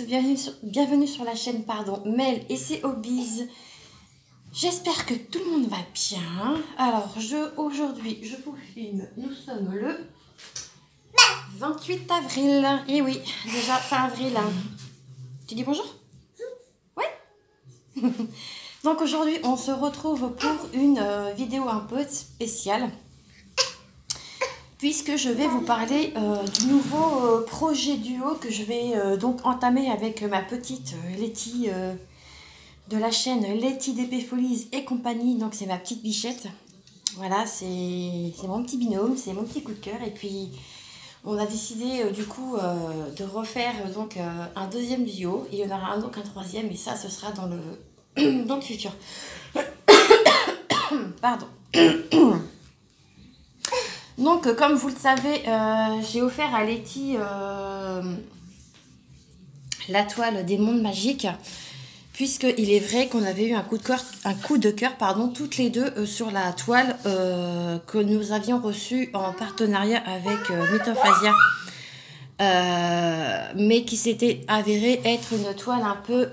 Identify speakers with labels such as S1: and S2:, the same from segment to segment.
S1: bienvenue sur la chaîne, pardon, Mel et ses hobbies. J'espère que tout le monde va bien. Alors, aujourd'hui, je vous filme. Nous sommes le 28 avril. Et oui, déjà fin avril. Tu dis bonjour? Ouais. Donc aujourd'hui, on se retrouve pour une vidéo un peu spéciale. Puisque je vais vous parler du nouveau projet duo que je vais donc entamer avec ma petite Letty de la chaîne Letty DP Folies et compagnie. Donc c'est ma petite bichette. Voilà, c'est mon petit binôme, c'est mon petit coup de cœur. Et puis on a décidé du coup de refaire donc un deuxième duo. Il y en aura donc un troisième et ça ce sera dans le futur. Pardon. Donc, comme vous le savez, j'ai offert à Letty la toile des mondes magiques, puisqu'il est vrai qu'on avait eu un coup de cœur, toutes les deux sur la toile que nous avions reçue en partenariat avec Mythophasia, mais qui s'était avérée être une toile un peu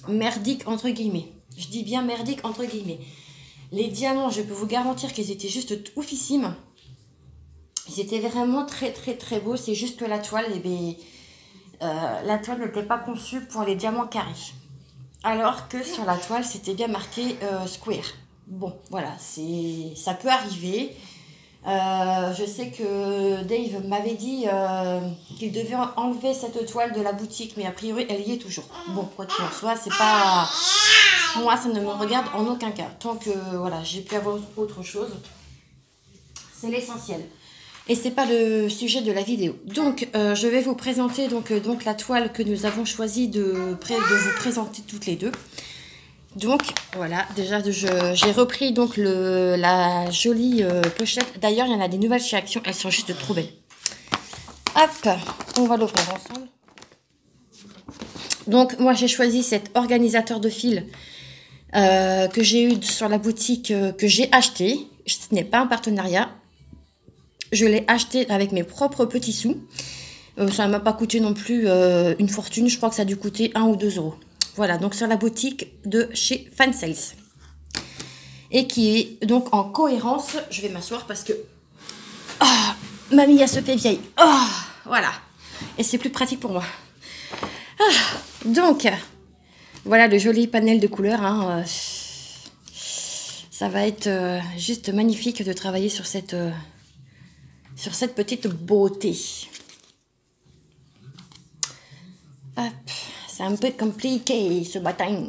S1: merdique, entre guillemets. Je dis bien merdique, entre guillemets. Les diamants, je peux vous garantir qu'ils étaient juste oufissimes. Ils étaient vraiment très beaux. C'est juste que la toile, la toile n'était pas conçue pour les diamants carrés. Alors que sur la toile, c'était bien marqué square. Bon, voilà, ça peut arriver. Je sais que Dave m'avait dit qu'il devait enlever cette toile de la boutique, mais a priori, elle y est toujours. Bon, quoi qu'il en soit, c'est pas... Moi, ça ne me regarde en aucun cas. Tant que, voilà, j'ai pu avoir autre chose, c'est l'essentiel. Et c'est pas le sujet de la vidéo. Donc, je vais vous présenter donc la toile que nous avons choisi de vous présenter toutes les deux. Donc, voilà, déjà, j'ai repris donc la jolie pochette. D'ailleurs, il y en a des nouvelles chez Action. Elles sont juste trop belles. Hop, on va l'ouvrir ensemble. Donc, moi, j'ai choisi cet organisateur de fil que j'ai eu sur la boutique, que j'ai acheté. Ce n'est pas un partenariat. Je l'ai acheté avec mes propres petits sous. Ça ne m'a pas coûté non plus une fortune. Je crois que ça a dû coûter 1 ou 2 euros. Voilà, donc sur la boutique de chez Fansales. Et qui est donc en cohérence. Je vais m'asseoir parce que... Oh, mamie, elle se fait vieille. Oh, voilà. Et c'est plus pratique pour moi. Ah, donc, voilà le joli panel de couleurs. Hein. Ça va être juste magnifique de travailler sur cette petite beauté. C'est un peu compliqué ce matin.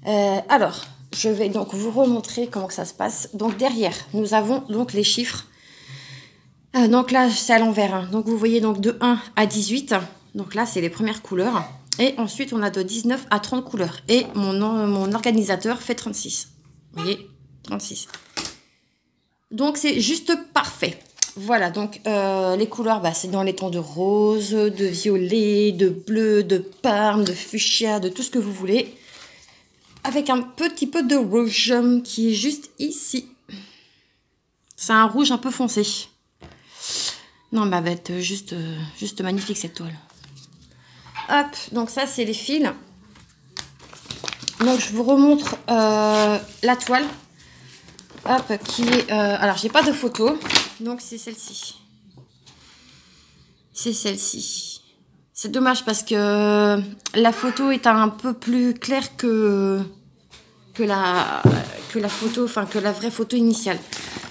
S1: Alors, je vais donc vous remontrer comment que ça se passe. Donc derrière, nous avons donc les chiffres. Donc là, c'est à l'envers. Hein. Donc vous voyez donc de 1 à 18. Donc là, c'est les premières couleurs. Et ensuite, on a de 19 à 30 couleurs. Et mon organisateur fait 36. Vous voyez, 36. Donc, c'est juste parfait. Voilà, donc les couleurs, c'est dans les tons de rose, de violet, de bleu, de parme, de fuchsia, de tout ce que vous voulez. Avec un petit peu de rouge qui est juste ici. C'est un rouge un peu foncé. Non, mais elle va être juste magnifique cette toile. Hop, donc ça, c'est les fils. Donc, je vous remontre la toile. Hop, qui est... alors, j'ai pas de photo. Donc, c'est celle-ci. C'est celle-ci. C'est dommage parce que la photo est un peu plus claire que la photo, enfin, que la vraie photo initiale.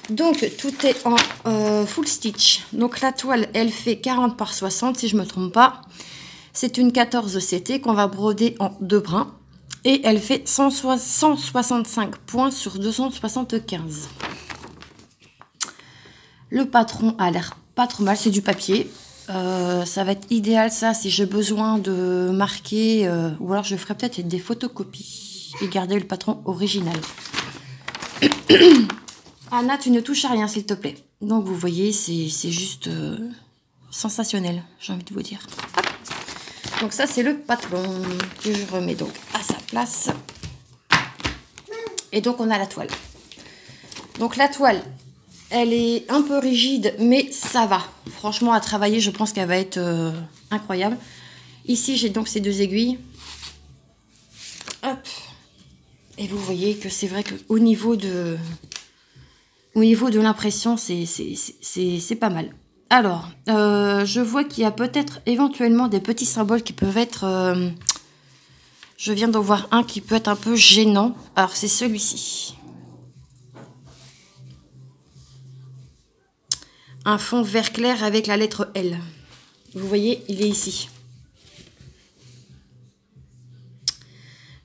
S1: Donc, tout est en full stitch. Donc, la toile, elle fait 40 par 60, si je me trompe pas. C'est une 14 CT qu'on va broder en 2 brins. Et elle fait 165 points sur 275. Le patron a l'air pas trop mal, c'est du papier. Ça va être idéal ça si j'ai besoin de marquer, ou alors je ferai peut-être des photocopies et garder le patron original. Anna, tu ne touches à rien s'il te plaît. Donc vous voyez, c'est juste sensationnel, j'ai envie de vous dire. Hop. Donc ça c'est le patron que je remets donc à sa place. Et donc on a la toile. Donc la toile, elle est un peu rigide, mais ça va. Franchement, à travailler, je pense qu'elle va être incroyable. Ici, j'ai donc ces 2 aiguilles. Hop. Et vous voyez que c'est vrai qu'au niveau de l'impression, c'est pas mal. Alors, je vois qu'il y a peut-être éventuellement des petits symboles qui peuvent être... je viens d'en voir un qui peut être un peu gênant. Alors, c'est celui-ci. Un fond vert clair avec la lettre L. Vous voyez, il est ici.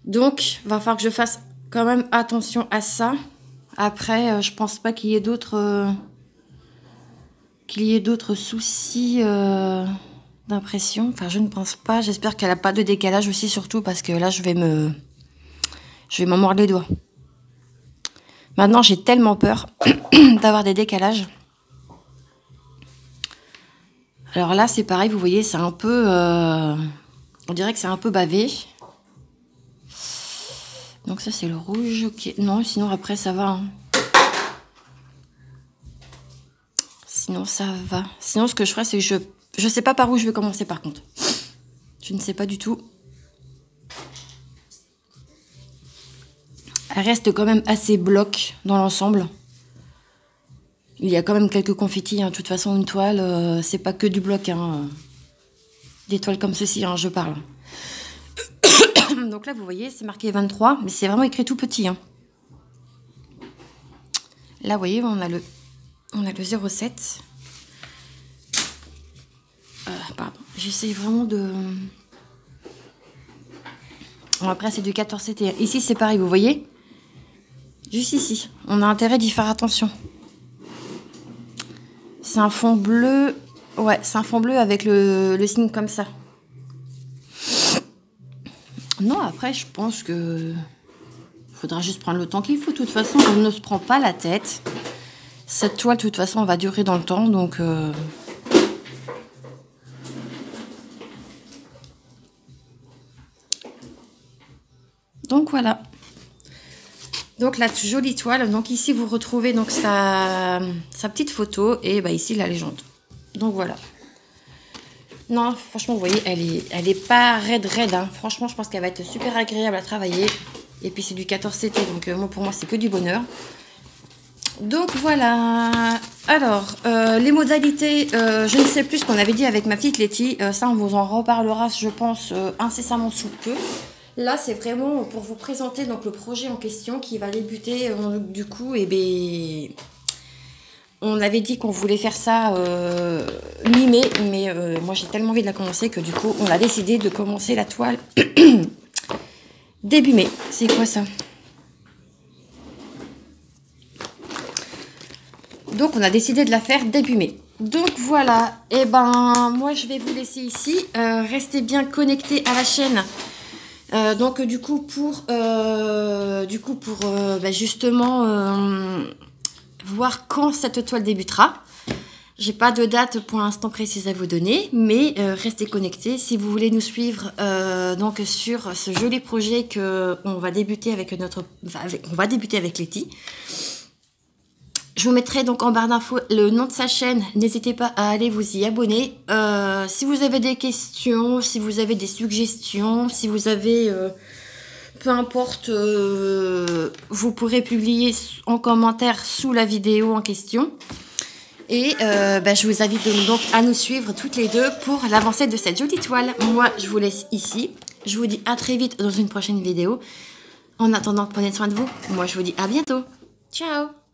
S1: Donc, il va falloir que je fasse quand même attention à ça. Après, je pense pas qu'il y ait d'autres soucis d'impression. Enfin, je ne pense pas. J'espère qu'elle n'a pas de décalage aussi, surtout parce que là, je vais m'en mordre les doigts. Maintenant, j'ai tellement peur d'avoir des décalages. Alors là, c'est pareil, vous voyez, c'est un peu... on dirait que c'est un peu bavé. Donc ça, c'est le rouge. Okay. Non, sinon, après, ça va. Hein. Sinon, ça va. Sinon, ce que je ferai, c'est que je sais pas par où je vais commencer, par contre. Je ne sais pas du tout. Elle reste quand même assez bloc dans l'ensemble. Il y a quand même quelques confettis. Hein. De toute façon, une toile, c'est pas que du bloc. Hein. Des toiles comme ceci, hein, je parle. Donc là, vous voyez, c'est marqué 23, mais c'est vraiment écrit tout petit. Hein. Là, vous voyez, on a le 0,7. Pardon, j'essaye vraiment de... Bon, après, c'est du 14,7. Ici, c'est pareil, vous voyez. Juste ici, on a intérêt d'y faire attention. C'est un fond bleu. Ouais, c'est un fond bleu avec le signe comme ça. Non, après, je pense que... faudra juste prendre le temps qu'il faut. De toute façon, on ne se prend pas la tête. Cette toile, de toute façon, on va durer dans le temps. Donc voilà. Donc la jolie toile. Donc ici, vous retrouvez donc sa petite photo. Et bah, ici, la légende. Donc voilà. Non, franchement, vous voyez, elle est pas raide. Hein. Franchement, je pense qu'elle va être super agréable à travailler. Et puis, c'est du 14CT. Donc, moi, pour moi, c'est que du bonheur. Donc, voilà. Alors, les modalités, je ne sais plus ce qu'on avait dit avec ma petite Letty. Ça, on vous en reparlera, je pense, incessamment sous peu. Là, c'est vraiment pour vous présenter donc, le projet en question qui va débuter. Du coup, et bien... On avait dit qu'on voulait faire ça mi-mai, mais moi j'ai tellement envie de la commencer que du coup on a décidé de commencer la toile début mai. C'est quoi ça? Donc on a décidé de la faire début mai. Donc voilà, et ben moi je vais vous laisser ici. Restez bien connectés à la chaîne. Donc du coup pour justement... voir quand cette toile débutera. J'ai pas de date pour l'instant précise à vous donner, mais restez connectés si vous voulez nous suivre donc sur ce joli projet que on va débuter avec Letty. Je vous mettrai donc en barre d'infos le nom de sa chaîne. N'hésitez pas à aller vous y abonner. Si vous avez des questions, si vous avez des suggestions, si vous avez peu importe, vous pourrez publier en commentaire sous la vidéo en question. Et je vous invite donc à nous suivre toutes les deux pour l'avancée de cette jolie toile. Moi, je vous laisse ici. Je vous dis à très vite dans une prochaine vidéo. En attendant, prenez soin de vous. Moi, je vous dis à bientôt. Ciao!